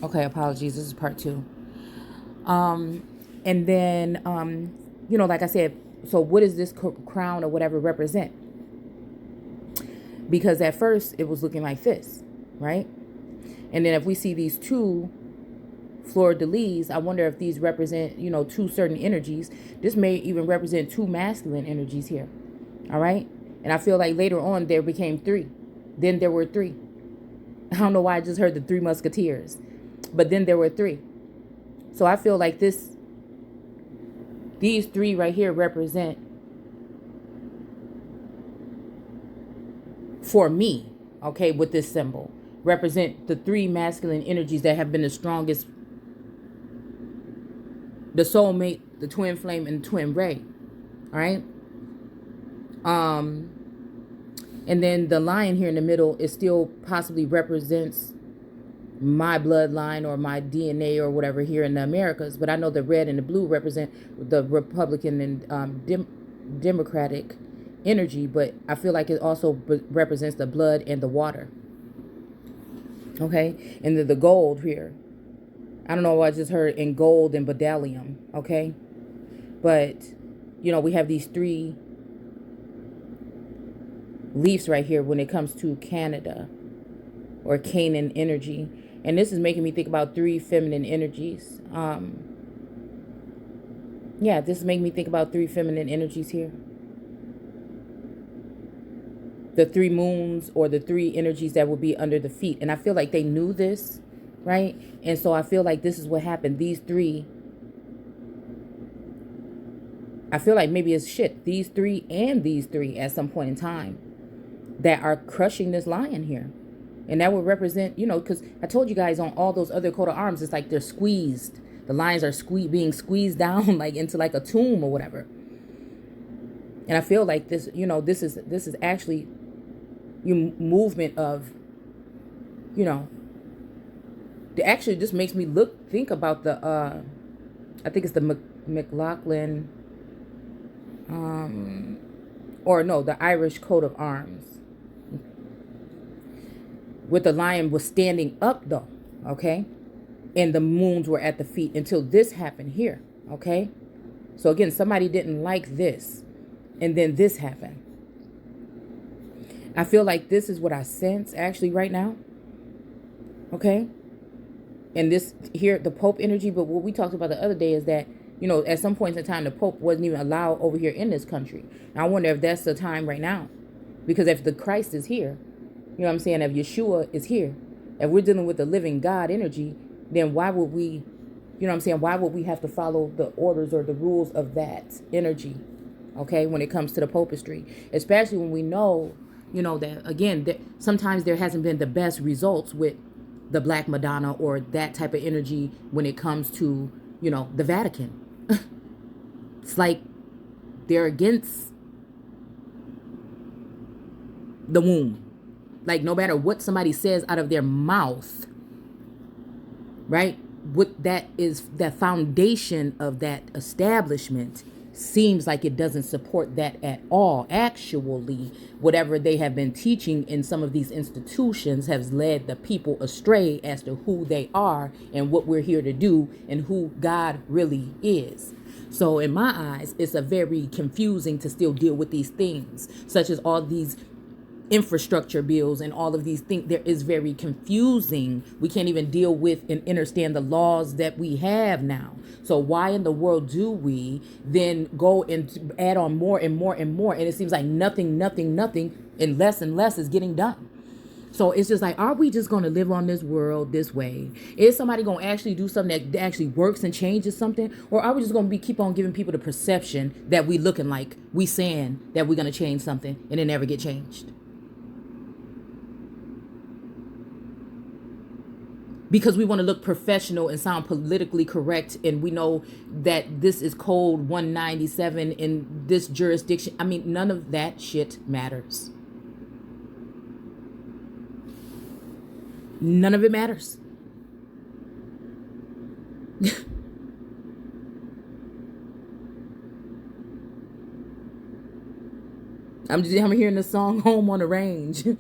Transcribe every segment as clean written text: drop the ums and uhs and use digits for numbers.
Okay, apologies. This is part two. And then, like I said, so what does this crown or whatever represent? Because at first it was looking like this, right? And then if we see these two fleur de lis, I wonder if these represent, two certain energies. This may even represent two masculine energies here. All right. And I feel like later on there became three. Then there were three. I don't know why I just heard the Three Musketeers, but then there were three. So I feel like these three right here represent, for me, okay, with this symbol, represent the three masculine energies that have been the strongest: the soulmate, the twin flame, and the twin ray. All right. Um, and then the lion here in the middle is still possibly represents my bloodline or my DNA or whatever here in the Americas. But I know the red and the blue represent the Republican and Democratic energy. But I feel like it also represents the blood and the water. Okay. And the gold here. I don't know what I just heard in gold and bdellium. Okay. But, we have these three leaves right here when it comes to Canada or Canaan energy. And this is making me think about three feminine energies. This is making me think about three feminine energies here. The three moons or the three energies that will be under the feet. And I feel like they knew this, right? And so I feel like this is what happened. These three, I feel like maybe it's these three and these three at some point in time that are crushing this lion here. And that would represent, because I told you guys on all those other coat of arms, it's like they're squeezed. The lions are being squeezed down like into like a tomb or whatever. And I feel like this, this is actually movement of, actually just makes me think about the, I think it's the McLaughlin, or no, the Irish coat of arms. With the lion was standing up though, okay? And the moons were at the feet until this happened here, okay? So again, somebody didn't like this, and then this happened. I feel like this is what I sense actually right now, okay? And this here, the Pope energy, but what we talked about the other day is that, at some point in time, the Pope wasn't even allowed over here in this country. And I wonder if that's the time right now. Because if the Christ is here, you know what I'm saying? If Yeshua is here, if we're dealing with the living God energy, then why would we, you know what I'm saying? Why would we have to follow the orders or the rules of that energy? Okay, when it comes to the popistry, especially when we know, that again, that sometimes there hasn't been the best results with the Black Madonna or that type of energy when it comes to, the Vatican. It's like they're against the womb. Like no matter what somebody says out of their mouth, right? What that is, that foundation of that establishment seems like it doesn't support that at all. Actually, whatever they have been teaching in some of these institutions has led the people astray as to who they are and what we're here to do and who God really is. So in my eyes, it's a very confusing to still deal with these things, such as all these infrastructure bills and all of these things. There is very confusing. We can't even deal with and understand the laws that we have now. So why in the world do we then go and add on more and more and more? And it seems like nothing, and less is getting done. So it's just like, are we just going to live on this world this way? Is somebody going to actually do something that actually works and changes something? Or are we just going to keep on giving people the perception that we looking like we saying that we're going to change something and it never get changed? Because we want to look professional and sound politically correct, and we know that this is code 197 in this jurisdiction. I mean, none of that shit matters. None of it matters. I'm hearing the song Home on the Range.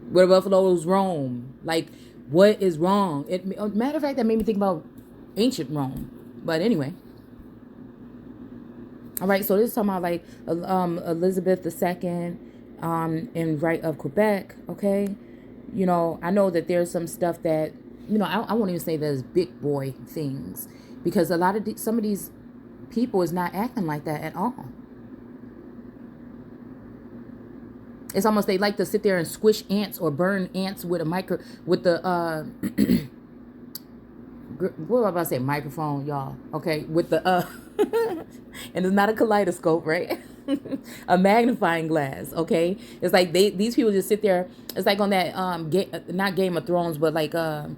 Where the buffaloes roam. Like, what is wrong? Matter of fact, that made me think about ancient Rome. But anyway. All right, so this is talking about like Elizabeth II in right of Quebec, okay? I know that there's some stuff that, I won't even say there's big boy things, because a lot of some of these people is not acting like that at all. It's almost they like to sit there and squish ants or burn ants with the what am I about to say, microphone, y'all, okay, with the and it's not a kaleidoscope, right? A magnifying glass, okay? It's like these people just sit there. It's like on that not Game of Thrones, but like y'all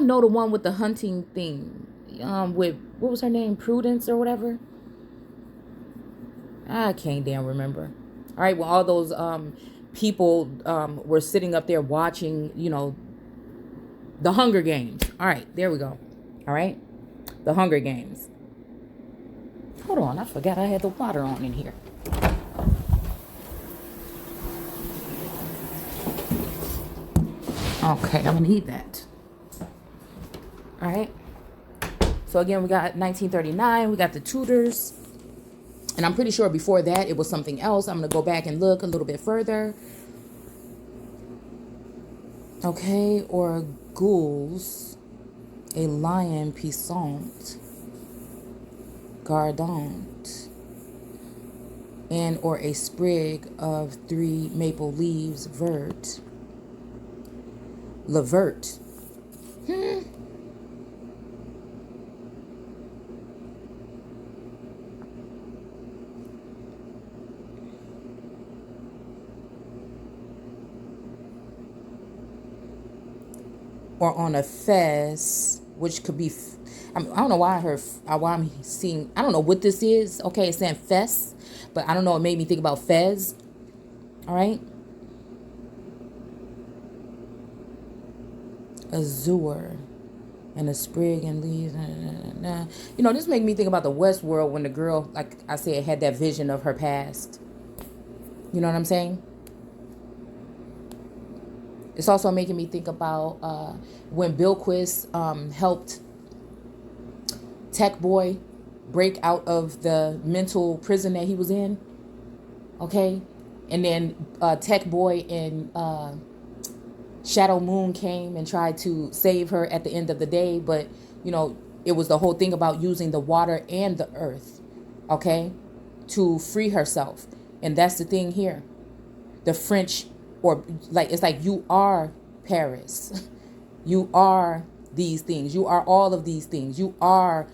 know the one with the hunting thing, with what was her name, Prudence or whatever. I can't damn remember. All right, well, all those people were sitting up there watching, the Hunger Games. All right, there we go. All right, the Hunger Games. Hold on, I forgot I had the water on in here. Okay, I'm gonna need that. All right. So again, we got 1939. We got the Tudors. And I'm pretty sure before that, it was something else. I'm going to go back and look a little bit further. Okay, or ghouls, a lion puissant, gardant, and or a sprig of 3 maple leaves vert. Levert. Or on a fez, which could be, I don't know why why I'm seeing, I don't know what this is. Okay, it's saying fez, but I don't know, it made me think about fez. All right. Azure and a sprig and leaves. This made me think about the Westworld when the girl, like I said, had that vision of her past. You know what I'm saying? It's also making me think about when Bilquis helped Tech Boy break out of the mental prison that he was in. Okay? And then Tech Boy and Shadow Moon came and tried to save her at the end of the day. But, it was the whole thing about using the water and the earth, okay, to free herself. And that's the thing here. The French, or like, it's like you are Paris. You are these things. You are all of these things. You are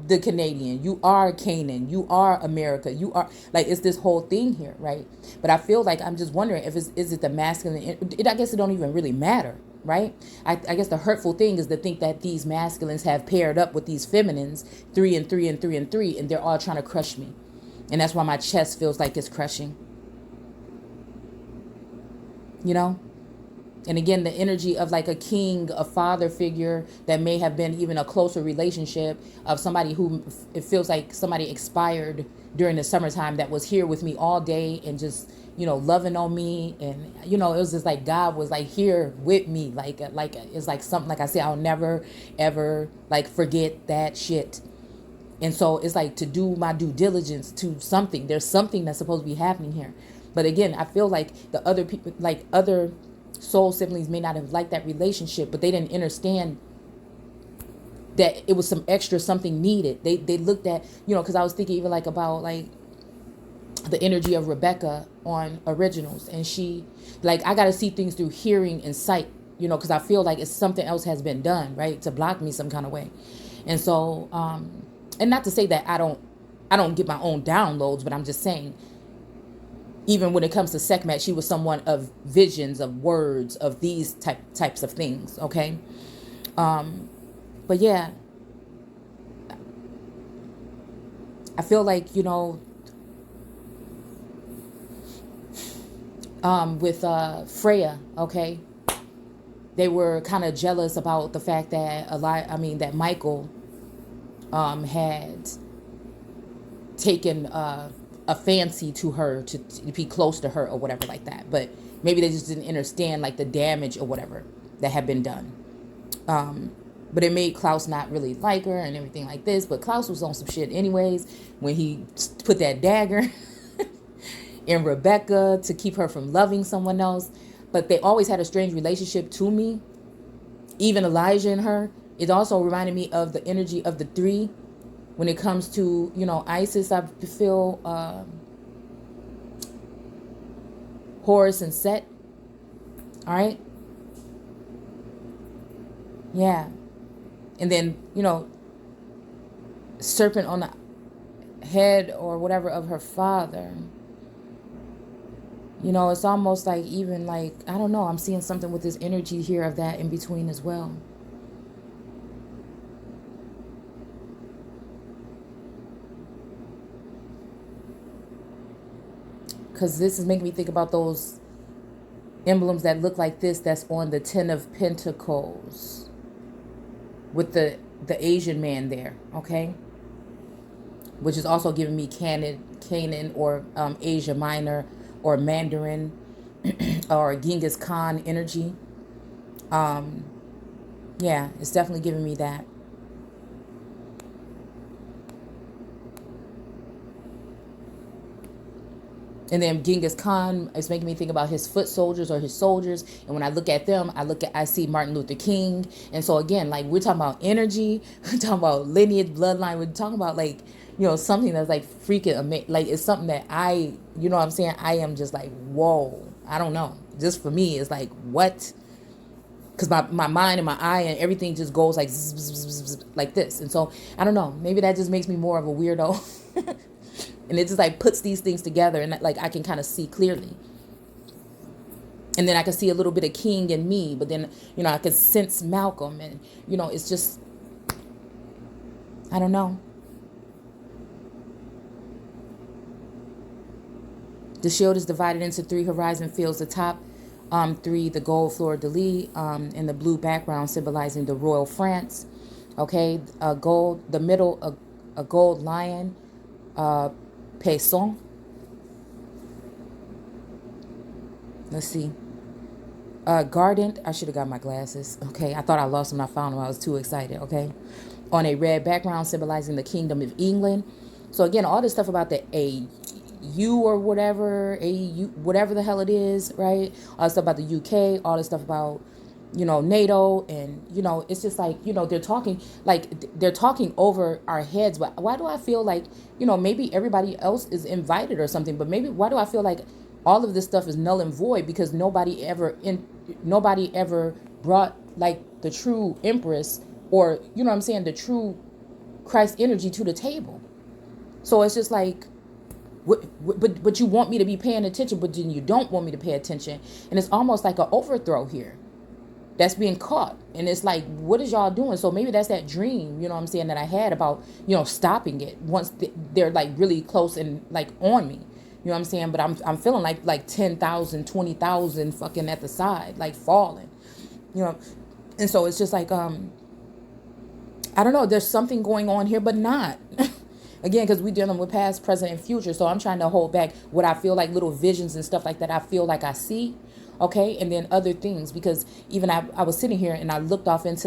the Canadian. You are Canaan. You are America. You are, like, it's this whole thing here, right? But I feel like I'm just wondering if is it the masculine? I guess it don't even really matter, right? I guess the hurtful thing is to think that these masculines have paired up with these feminines, 3 and 3 and 3 and 3, and they're all trying to crush me. And that's why my chest feels like it's crushing. And again, the energy of like a king, a father figure that may have been even a closer relationship of somebody who it feels like somebody expired during the summertime that was here with me all day and just, loving on me. And, it was just like God was like here with me. Like it's like something, like I said, I'll never, ever like forget that shit. And so it's like to do my due diligence to something. There's something that's supposed to be happening here. But again, I feel like the other people, like other soul siblings, may not have liked that relationship, but they didn't understand that it was some extra something needed. They looked at, because I was thinking even like about like the energy of Rebecca on Originals. And she, like, I got to see things through hearing and sight, because I feel like it's something else has been done, right, to block me some kind of way. And so, and not to say that I don't get my own downloads, but I'm just saying, even when it comes to Sekhmet, she was someone of visions, of words, of these types of things, okay? But yeah, I feel like, with Freya, okay, they were kind of jealous about the fact that that Michael had taken a fancy to her to be close to her or whatever like that. But maybe they just didn't understand like the damage or whatever that had been done. But it made Klaus not really like her and everything like this. But Klaus was on some shit anyways when he put that dagger in Rebecca to keep her from loving someone else. But they always had a strange relationship to me. Even Elijah and her. It also reminded me of the energy of the three. When it comes to, Isis, I feel Horus and Set. All right. Yeah. And then, serpent on the head or whatever of her father. It's almost like even like, I don't know, I'm seeing something with this energy here of that in between as well. Because this is making me think about those emblems that look like this that's on the Ten of Pentacles with the Asian man there, okay? Which is also giving me Canaan or Asia Minor or Mandarin or Genghis Khan energy. Yeah, it's definitely giving me that. And then Genghis Khan is making me think about his foot soldiers or his soldiers. And when I look at them, I see Martin Luther King. And so again, like we're talking about energy, we're talking about lineage, bloodline. We're talking about like, something that's like freaking amazing. Like it's something that I am just like, whoa, I don't know. Just for me, it's like, what? Because my mind and my eye and everything just goes like, zzz, zzz, zzz, zzz, like this. And so I don't know, maybe that just makes me more of a weirdo. And it just like puts these things together and like I can kind of see clearly. And then I can see a little bit of King in me, but then, I can sense Malcolm and, it's just, I don't know. The shield is divided into 3 horizon fields. The top 3, the gold fleur-de-lis, and the blue background symbolizing the royal France. Okay, the middle, a gold lion, Payson. Let's see. Gardent. I should have got my glasses. Okay, I thought I lost them. I found them. I was too excited. Okay, on a red background symbolizing the Kingdom of England. So again, all this stuff about the AU or whatever, AU, whatever the hell it is, right? All this stuff about the UK. All this stuff about NATO, and it's just like they're talking over our heads. But why do I feel like maybe everybody else is invited or something? But maybe why do I feel like all of this stuff is null and void because nobody ever brought like the true Empress or the true Christ energy to the table. So it's just like, but you want me to be paying attention, but then you don't want me to pay attention, and it's almost like an overthrow here that's being caught. And it's like, what is y'all doing? So maybe that's that dream, that I had about, stopping it once they're like really close and like on me, but I'm feeling like 10,000, 20,000 fucking at the side, like falling, and so it's just like, I don't know, there's something going on here, but not again, because we're dealing with past, present, and future. So I'm trying to hold back what I feel like little visions and stuff like that I feel like I see. Okay, and then other things, because even I was sitting here and I looked off I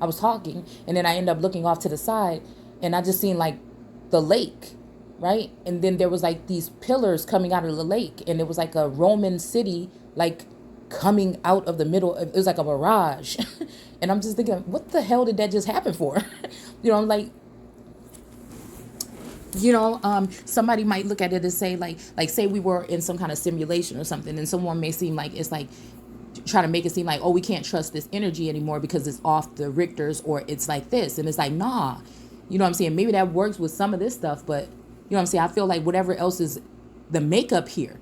was talking, and then I ended up looking off to the side, and I just seen like the lake, right? And then there was like these pillars coming out of the lake, and it was like a Roman city, like coming out of the middle. It was like a mirage. And I'm just thinking, what the hell did that just happen for? I'm like, somebody might look at it and say like say we were in some kind of simulation or something, and someone may seem like it's like trying to make it seem like, oh, we can't trust this energy anymore because it's off the Richters, or it's like this. And it's like, nah, maybe that works with some of this stuff, but I feel like whatever else is the makeup here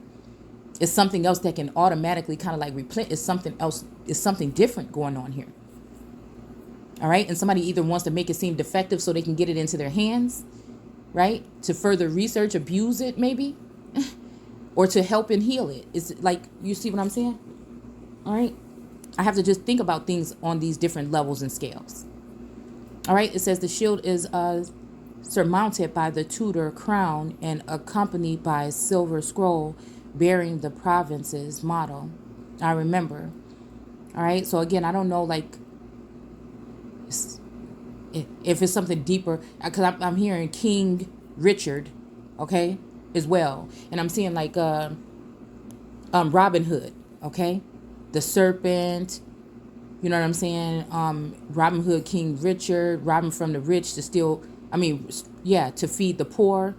is something else that can automatically kind of like replenish. Is something else, is something different going on here. All right, and somebody either wants to make it seem defective so they can get it into their hands, right? To further research, abuse it maybe, or to help and heal it. It's like, you see what I'm saying? All right. I have to just think about things on these different levels and scales. All right. It says the shield is surmounted by the Tudor crown and accompanied by a silver scroll bearing the province's motto. I remember. All right. So again, I don't know, like, if it's something deeper, because I'm hearing King Richard, okay, as well, and I'm seeing like Robin Hood, okay, the serpent. You know what I'm saying? Robin Hood, King Richard, robbing from the rich to steal. I mean, yeah, to feed the poor.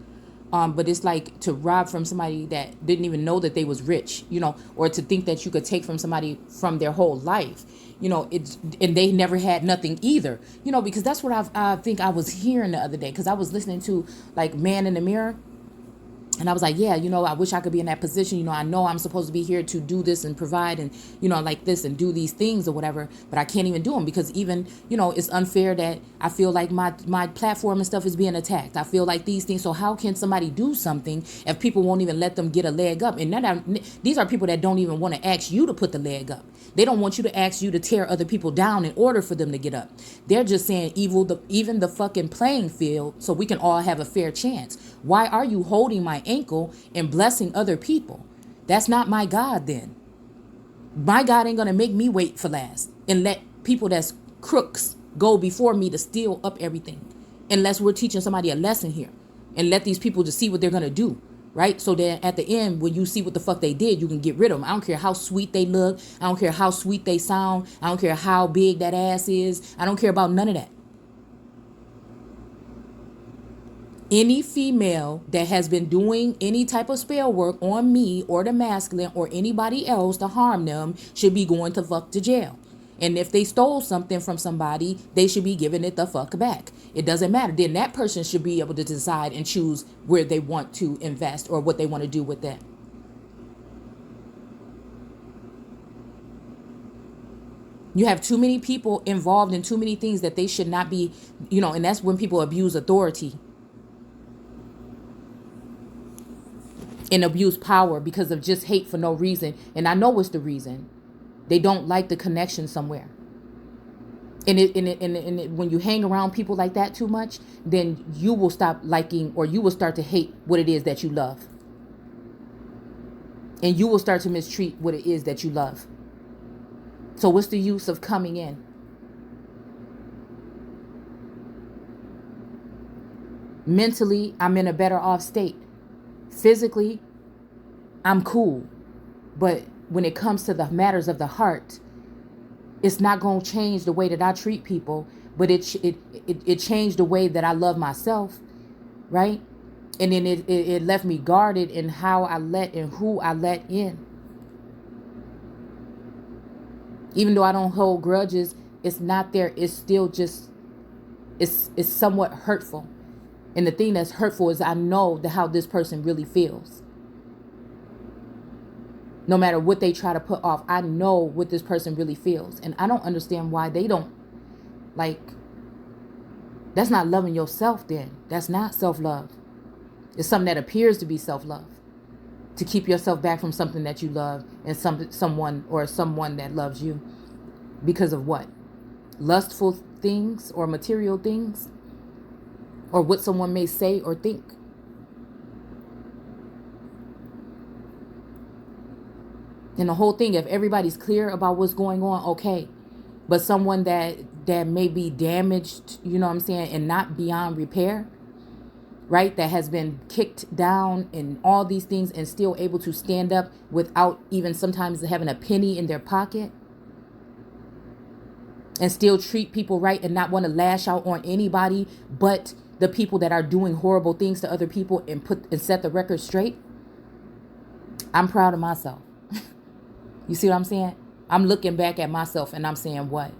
But it's like to rob from somebody that didn't even know that they was rich, you know, or to think that you could take from somebody from their whole life, you know, and they never had nothing either, you know, because that's what I think I was hearing the other day, because I was listening to like Man in the Mirror. And I was like, yeah, you know, I wish I could be in that position. You know I'm supposed to be here to do this and provide and, you know, like this and do these things or whatever. But I can't even do them because even, you know, it's unfair that I feel like my platform and stuff is being attacked. I feel like these things. So how can somebody do something if people won't even let them get a leg up? And these are people that don't even want to ask you to put the leg up. They don't want you to ask you to tear other people down in order for them to get up. They're just saying even the fucking playing field so we can all have a fair chance. Why are you holding my ankle and blessing other people? That's not my God then. My God ain't going to make me wait for last and let people that's crooks go before me to steal up everything. Unless we're teaching somebody a lesson here and let these people just see what they're going to do. Right? So then at the end, when you see what the fuck they did, you can get rid of them. I don't care how sweet they look. I don't care how sweet they sound. I don't care how big that ass is. I don't care about none of that. Any female that has been doing any type of spell work on me or the masculine or anybody else to harm them should be going to fuck to jail. And if they stole something from somebody, they should be giving it the fuck back. It doesn't matter. Then that person should be able to decide and choose where they want to invest or what they want to do with that. You have too many people involved in too many things that they should not be, you know, and that's when people abuse authority and abuse power because of just hate for no reason. And I know it's the reason. They don't like the connection somewhere. And when you hang around people like that too much, then you will stop liking or you will start to hate what it is that you love. And you will start to mistreat what it is that you love. So what's the use of coming in? Mentally, I'm in a better off state. Physically, I'm cool. But when it comes to the matters of the heart, it's not going to change the way that I treat people, but it changed the way that I love myself, right? And then it left me guarded in how I let and who I let in. Even though I don't hold grudges, it's not there. It's still just, it's somewhat hurtful. And the thing that's hurtful is I know how this person really feels. No matter what they try to put off, I know what this person really feels. And I don't understand why they don't, like, that's not loving yourself then. That's not self-love. It's something that appears to be self-love. To keep yourself back from something that you love and someone that loves you. Because of what? Lustful things or material things? Or what someone may say or think? And the whole thing, if everybody's clear about what's going on, okay. But someone that may be damaged, you know what I'm saying, and not beyond repair, right? That has been kicked down and all these things and still able to stand up without even sometimes having a penny in their pocket. And still treat people right and not want to lash out on anybody but the people that are doing horrible things to other people and set the record straight. I'm proud of myself. You see what I'm saying? I'm looking back at myself and I'm saying what?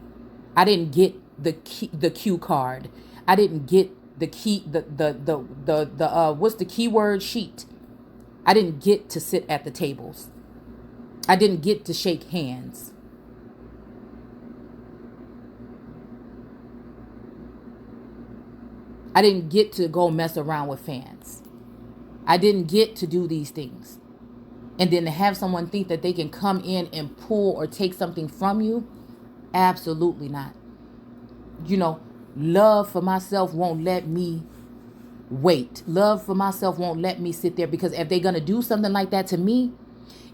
I didn't get the cue card. I didn't get the key, what's the keyword sheet? I didn't get to sit at the tables. I didn't get to shake hands. I didn't get to go mess around with fans. I didn't get to do these things. And then to have someone think that they can come in and pull or take something from you, absolutely not. You know, love for myself won't let me wait. Love for myself won't let me sit there, because if they're going to do something like that to me,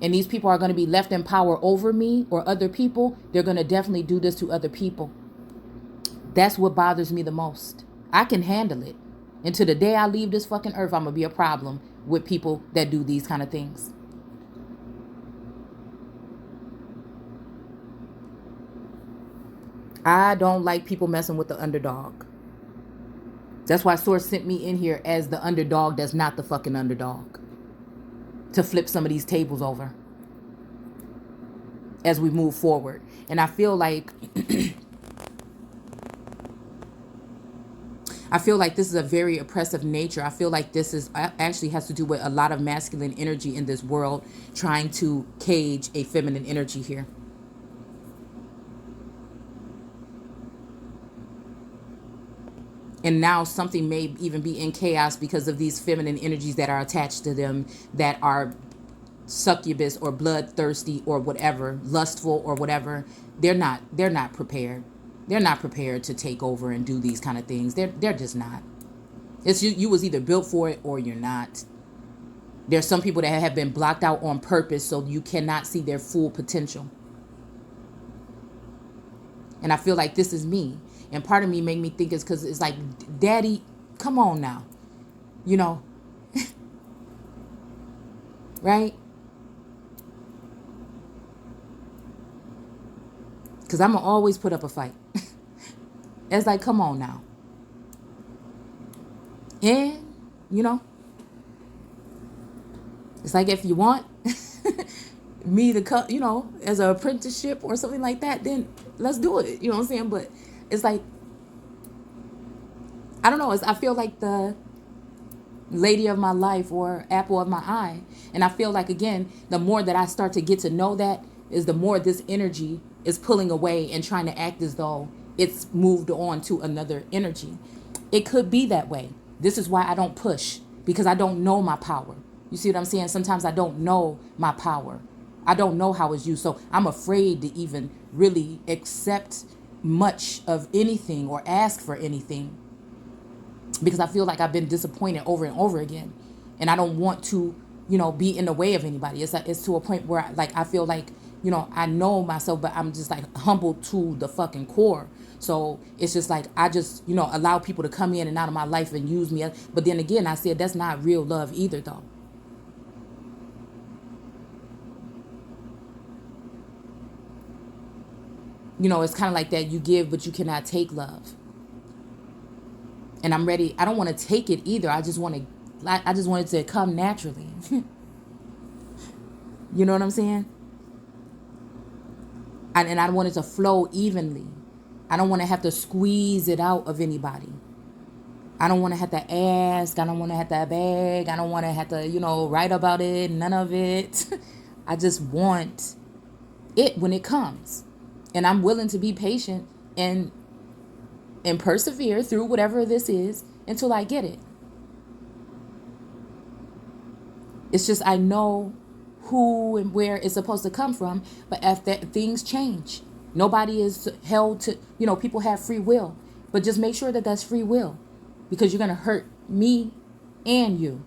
and these people are going to be left in power over me or other people, they're going to definitely do this to other people. That's what bothers me the most. I can handle it. Until the day I leave this fucking earth, I'm going to be a problem with people that do these kind of things. I don't like people messing with the underdog. That's why Source sent me in here as the underdog that's not the fucking underdog, to flip some of these tables over as we move forward. And I feel like this is a very oppressive nature. I feel like this is actually has to do with a lot of masculine energy in this world trying to cage a feminine energy here. And now something may even be in chaos because of these feminine energies that are attached to them, that are succubus or bloodthirsty or whatever, lustful or whatever. They're not prepared. They're not prepared to take over and do these kind of things. They're just not. It's you was either built for it or you're not. There's some people that have been blocked out on purpose so you cannot see their full potential. And I feel like this is me. And part of me made me think it's because it's like, Daddy, come on now. You know? Right? Because I'm going to always put up a fight. It's like, come on now. And, you know, it's like if you want me to cut, you know, as an apprenticeship or something like that, then let's do it. You know what I'm saying? But it's like, I don't know. I feel like the lady of my life or apple of my eye. And I feel like, again, the more that I start to get to know that, is the more this energy is pulling away and trying to act as though it's moved on to another energy. It could be that way. This is why I don't push, because I don't know my power. You see what I'm saying? Sometimes I don't know my power. I don't know how it's used. So I'm afraid to even really accept much of anything or ask for anything, because I feel like I've been disappointed over and over again. And I don't want to, you know, be in the way of anybody. It's like, it's to a point where I feel like, you know, I know myself, but I'm just like humbled to the fucking core. So it's just like, I just, you know, allow people to come in and out of my life and use me. But then again, I said that's not real love either, though. You know, it's kind of like that. You give, but you cannot take love. And I'm ready. I don't want to take it either. I just want it to come naturally. You know what I'm saying? And I want it to flow evenly. I don't want to have to squeeze it out of anybody. I don't want to have to ask. I don't want to have to beg. I don't want to have to, you know, write about it. None of it. I just want it when it comes. And I'm willing to be patient and persevere through whatever this is until I get it. It's just, I know who and where it's supposed to come from, but if that, things change. Nobody is held to, you know, people have free will, but just make sure that that's free will, because you're going to hurt me and you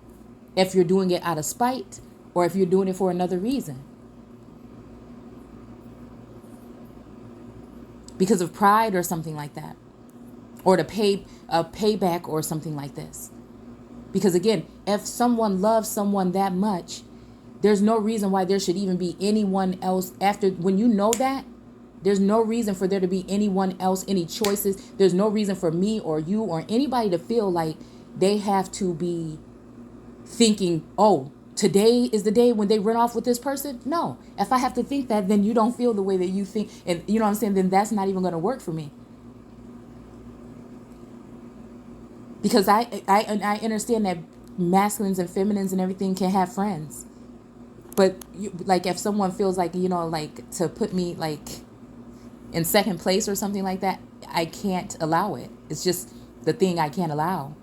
if you're doing it out of spite or if you're doing it for another reason. Because of pride or something like that, or to pay a payback or something like this. Because again, if someone loves someone that much, there's no reason why there should even be anyone else after. When you know that, there's no reason for there to be anyone else, any choices. There's no reason for me or you or anybody to feel like they have to be thinking, oh, today is the day when they run off with this person. No, if I have to think that, then you don't feel the way that you think. And you know what I'm saying? Then that's not even going to work for me. Because I understand that masculines and feminines and everything can have friends. But like, if someone feels like, you know, like to put me like in second place or something like that, I can't allow it. It's just the thing I can't allow.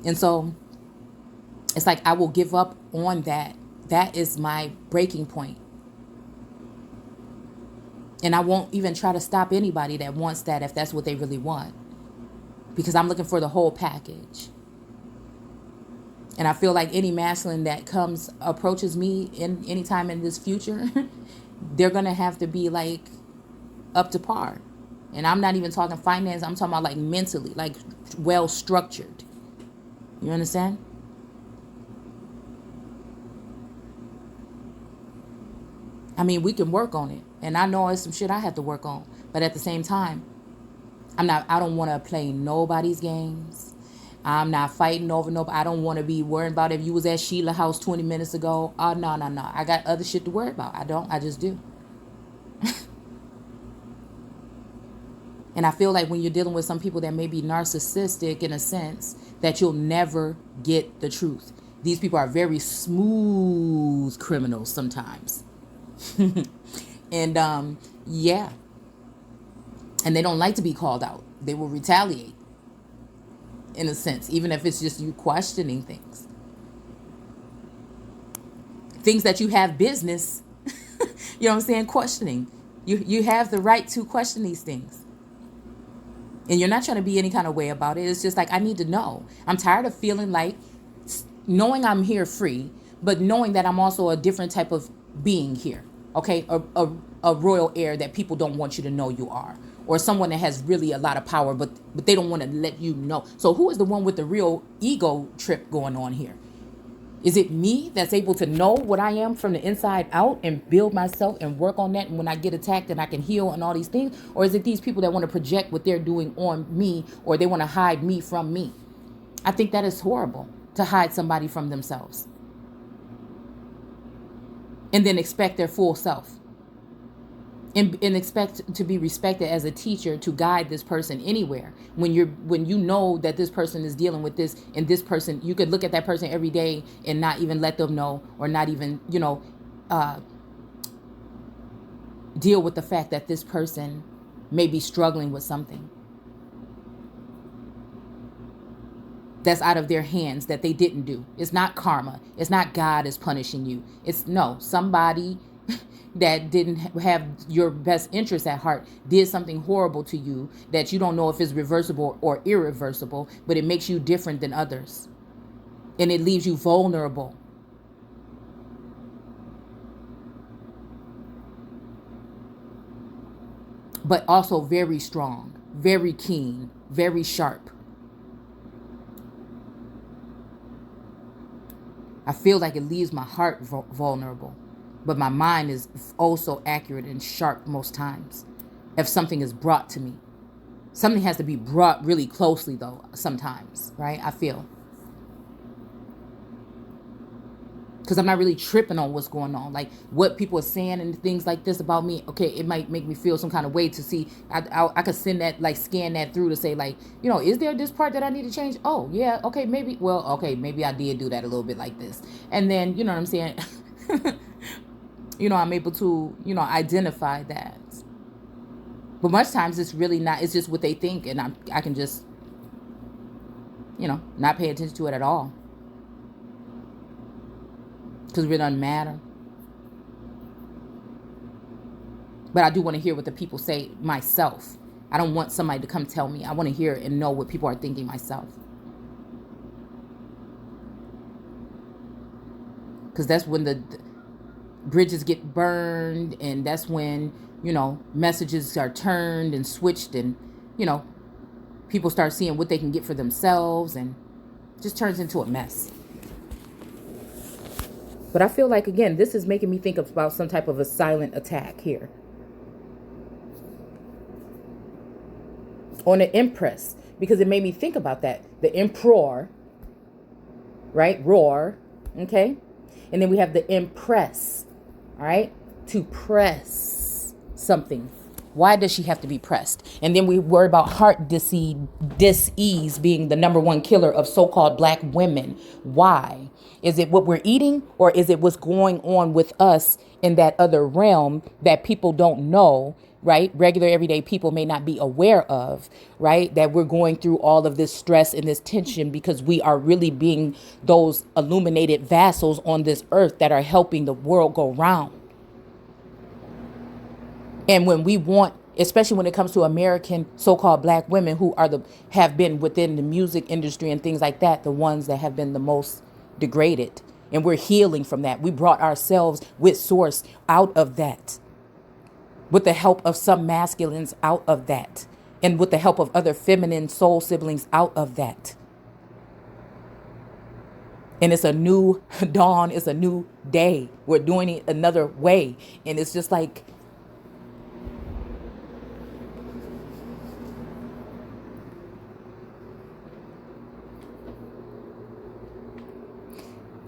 And so it's like, I will give up on that. That is my breaking point. And I won't even try to stop anybody that wants that if that's what they really want. Because I'm looking for the whole package. And I feel like any masculine that approaches me in any time in this future, they're going to have to be like up to par. And I'm not even talking finance. I'm talking about like mentally, like well structured. You understand? I mean, we can work on it. And I know it's some shit I have to work on. But at the same time, I don't want to play nobody's games. I'm not fighting over nobody. I don't want to be worrying about if you was at Sheila house 20 minutes ago. Oh, no, no, no. I got other shit to worry about. I just do. And I feel like when you're dealing with some people that may be narcissistic in a sense, that you'll never get the truth. These people are very smooth criminals sometimes. And yeah. And they don't like to be called out. They will retaliate in a sense, even if it's just you questioning things. Things that you have business, you know what I'm saying, questioning. You have the right to question these things. And you're not trying to be any kind of way about it. It's just like, I need to know. I'm tired of feeling like, knowing I'm here free, but knowing that I'm also a different type of being here. Okay? A royal heir that people don't want you to know you are. Or someone that has really a lot of power, but they don't want to let you know. So who is the one with the real ego trip going on here? Is it me that's able to know what I am from the inside out and build myself and work on that? And when I get attacked and I can heal and all these things? Or is it these people that want to project what they're doing on me, or they want to hide me from me? I think that is horrible, to hide somebody from themselves and then expect their full self. And expect to be respected as a teacher to guide this person anywhere, when you know that this person is dealing with this, and this person, you could look at that person every day and not even let them know, or not even deal with the fact that this person may be struggling with something that's out of their hands that they didn't do. It's not karma. It's not God is punishing you. It's somebody that didn't have your best interest at heart did something horrible to you that you don't know if it's reversible or irreversible, but it makes you different than others. And it leaves you vulnerable. But also very strong, very keen, very sharp. I feel like it leaves my heart vulnerable. But my mind is also accurate and sharp most times. If something is brought to me. Something has to be brought really closely though, sometimes, right? I feel. Because I'm not really tripping on what's going on. Like what people are saying and things like this about me. Okay, it might make me feel some kind of way to see. I could send that, like scan that through to say like, is there this part that I need to change? Oh, yeah. Okay, maybe. Well, okay, maybe I did do that a little bit like this. And then, you know what I'm saying? I'm able to, identify that. But much times it's really not, it's just what they think. And I can just, not pay attention to it at all. Because it doesn't matter. But I do want to hear what the people say myself. I don't want somebody to come tell me. I want to hear and know what people are thinking myself. Because that's when the bridges get burned, and that's when messages are turned and switched, and people start seeing what they can get for themselves, and it just turns into a mess. But I feel like, again, this is making me think about some type of a silent attack here on the Empress, because it made me think about that, the Emperor, right? Roar, okay, and then we have the Empress. All right, to press something. Why does she have to be pressed? And then we worry about heart dis-ease being the number one killer of so-called black women. Why? Is it what we're eating, or is it what's going on with us in that other realm that people don't know, right? Regular everyday people may not be aware of, right? That we're going through all of this stress and this tension because we are really being those illuminated vassals on this earth that are helping the world go round. And when we want, especially when it comes to American so-called black women who have been within the music industry and things like that, the ones that have been the most degraded. And we're healing from that. We brought ourselves with source out of that, with the help of some masculines out of that, and with the help of other feminine soul siblings out of that. And it's a new dawn. It's a new day. We're doing it another way. And it's just like,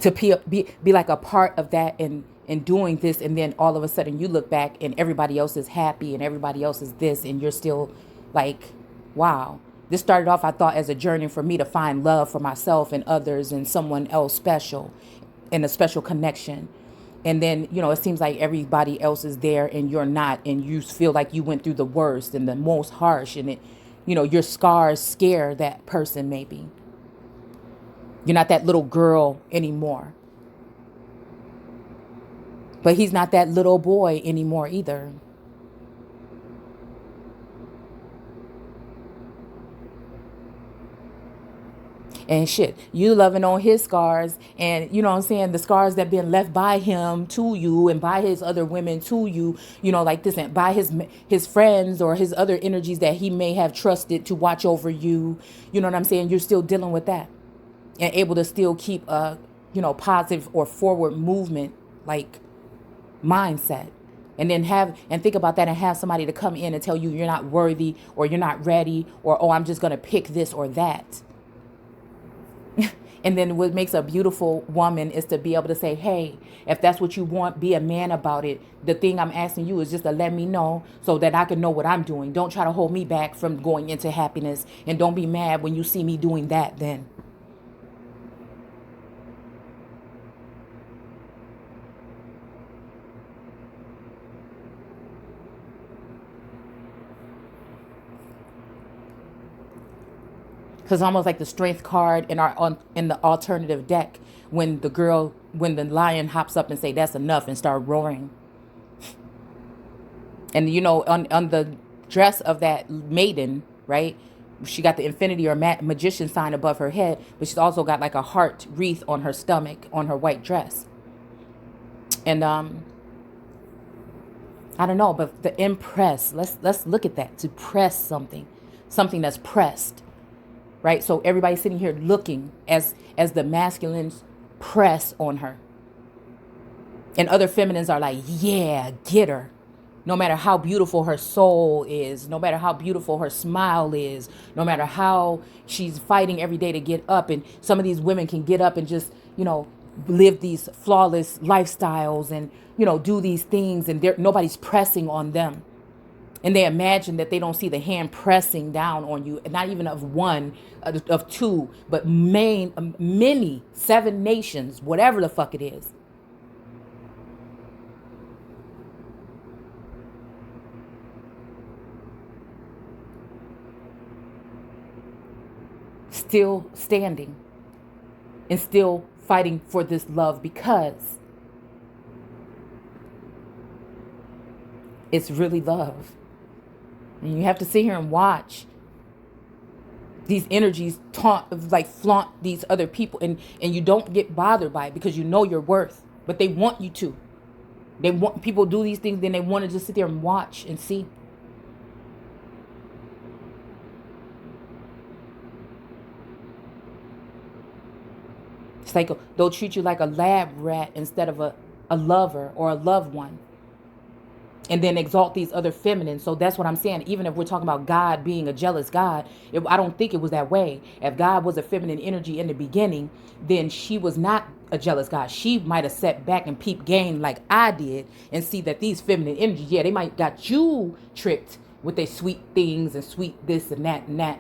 to be like a part of that and doing this. And then all of a sudden you look back and everybody else is happy and everybody else is this. And you're still like, wow. This started off, I thought, as a journey for me to find love for myself and others and someone else special and a special connection. And then, it seems like everybody else is there and you're not. And you feel like you went through the worst and the most harsh. And your scars scare that person maybe. You're not that little girl anymore. But he's not that little boy anymore either. And shit, you loving on his scars, and you know what I'm saying, the scars that been left by him to you and by his other women to you, like this, and by his friends or his other energies that he may have trusted to watch over you. You know what I'm saying? You're still dealing with that and able to still keep a, positive or forward movement, like mindset. And then think about that and have somebody to come in and tell you you're not worthy or you're not ready or, oh, I'm just going to pick this or that. And then what makes a beautiful woman is to be able to say, hey, if that's what you want, be a man about it. The thing I'm asking you is just to let me know so that I can know what I'm doing. Don't try to hold me back from going into happiness. And don't be mad when you see me doing that then. Because almost like the strength card in the alternative deck, when the lion hops up and say that's enough and start roaring. And on the dress of that maiden, right? She got the infinity or magician sign above her head, but she's also got like a heart wreath on her stomach on her white dress. And I don't know, but the impress, let's look at that. To press something that's pressed. Right? So everybody's sitting here looking as the masculines press on her. And other feminines are like, yeah, get her. No matter how beautiful her soul is, no matter how beautiful her smile is, no matter how she's fighting every day to get up. And some of these women can get up and just, live these flawless lifestyles and, do these things, and nobody's pressing on them. And they imagine that they don't see the hand pressing down on you, not even of one, of two, but many, 7 nations, whatever the fuck it is. Still standing and still fighting for this love because it's really love. And you have to sit here and watch these energies flaunt these other people, and you don't get bothered by it because you know your worth. But they want you to. They want people do these things, then they want to just sit there and watch and see. It's like they'll treat you like a lab rat instead of a lover or a loved one. And then exalt these other feminines. So that's what I'm saying. Even if we're talking about God being a jealous God, I don't think it was that way. If God was a feminine energy in the beginning, then she was not a jealous God. She might have sat back and peep game like I did and see that these feminine energies, they might got you tricked with their sweet things and sweet this and that,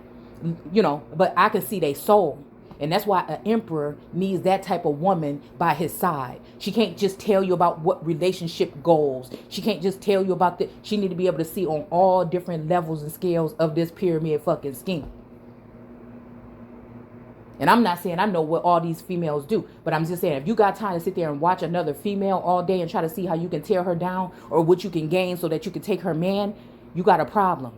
but I can see their soul. And that's why an emperor needs that type of woman by his side. She can't just tell you about what relationship goals. She can't just tell you about that. She need to be able to see on all different levels and scales of this pyramid fucking scheme. And I'm not saying I know what all these females do, but I'm just saying if you got time to sit there and watch another female all day and try to see how you can tear her down or what you can gain so that you can take her man, you got a problem.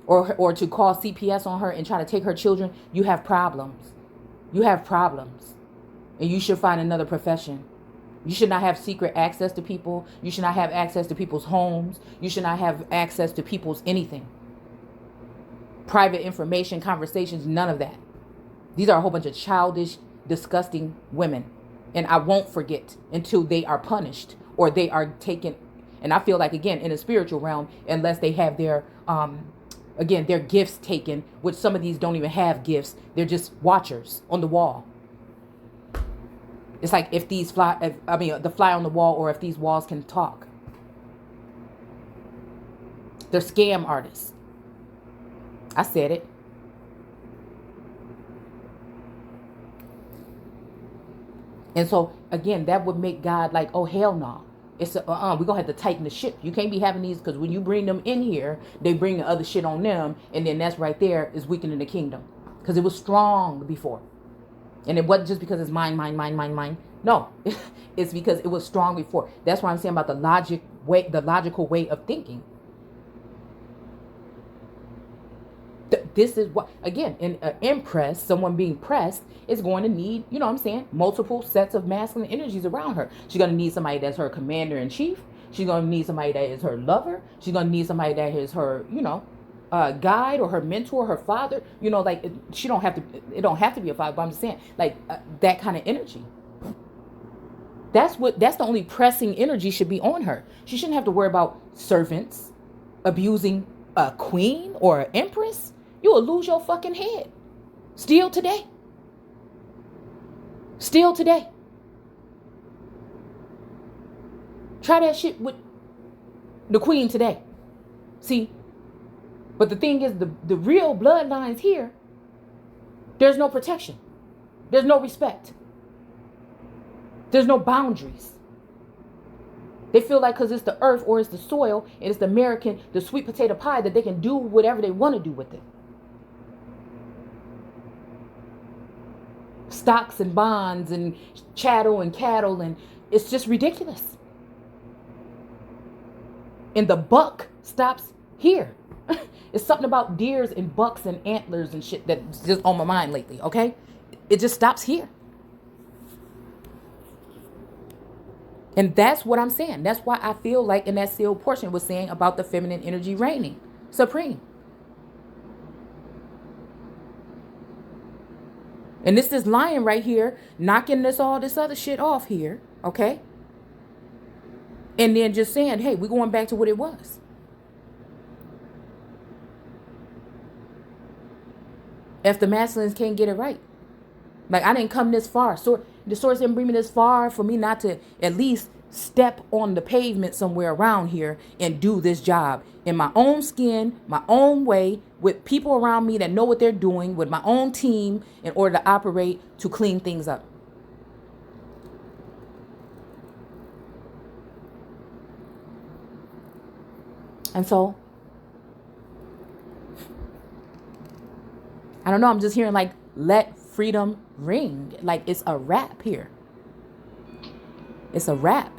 Or to call CPS on her and try to take her children, you have problems. You have problems. And you should find another profession. You should not have secret access to people. You should not have access to people's homes. You should not have access to people's anything. Private information, conversations, none of that. These are a whole bunch of childish, disgusting women. And I won't forget until they are punished or they are taken. And I feel like, again, in the spiritual realm, unless they have their, again, their gifts taken, which some of these don't even have gifts. They're just watchers on the wall. It's like if these the fly on the wall, or if these walls can talk. They're scam artists. I said it. And so, again, that would make God like, oh, hell no. It's we're going to have to tighten the ship. You can't be having these, because when you bring them in here, they bring the other shit on them. And then that's right there is weakening the kingdom. Because it was strong before. And it wasn't just because it's mine. No, it's because it was strong before. That's why I'm saying about the logical way of thinking. This is what, again, in impress, someone being pressed is going to need, you know what I'm saying, multiple sets of masculine energies around her. She's going to need somebody that's her commander in chief. She's going to need somebody that is her lover. She's going to need somebody that is her, guide, or her mentor, her father. Like it don't have to be a father, but I'm just saying, like that kind of energy. That's the only pressing energy should be on her. She shouldn't have to worry about servants abusing a queen or an empress. You will lose your fucking head. Still today. Try that shit with the queen today. See? But the thing is, the real bloodlines here, there's no protection. There's no respect. There's no boundaries. They feel like because it's the earth or it's the soil and it's the sweet potato pie, that they can do whatever they want to do with it. Stocks and bonds and chattel and cattle, and it's just ridiculous. And the buck stops here. It's something about deers and bucks and antlers and shit that's just on my mind lately, okay? It just stops here. And that's what I'm saying. That's why I feel like in that sealed portion was saying about the feminine energy reigning supreme. And this is lion right here knocking all this other shit off here, okay? And then just saying, hey, we're going back to what it was. If the masculines can't get it right. Like, I didn't come this far. So the source didn't bring me this far for me not to at least step on the pavement somewhere around here and do this job in my own skin, my own way, with people around me that know what they're doing, with my own team, in order to operate to clean things up. And so, I don't know, I'm just hearing like, let freedom ring. Like it's a wrap here. It's a wrap.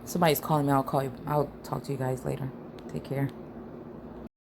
Somebody's calling me. I'll talk to you guys later. Take care.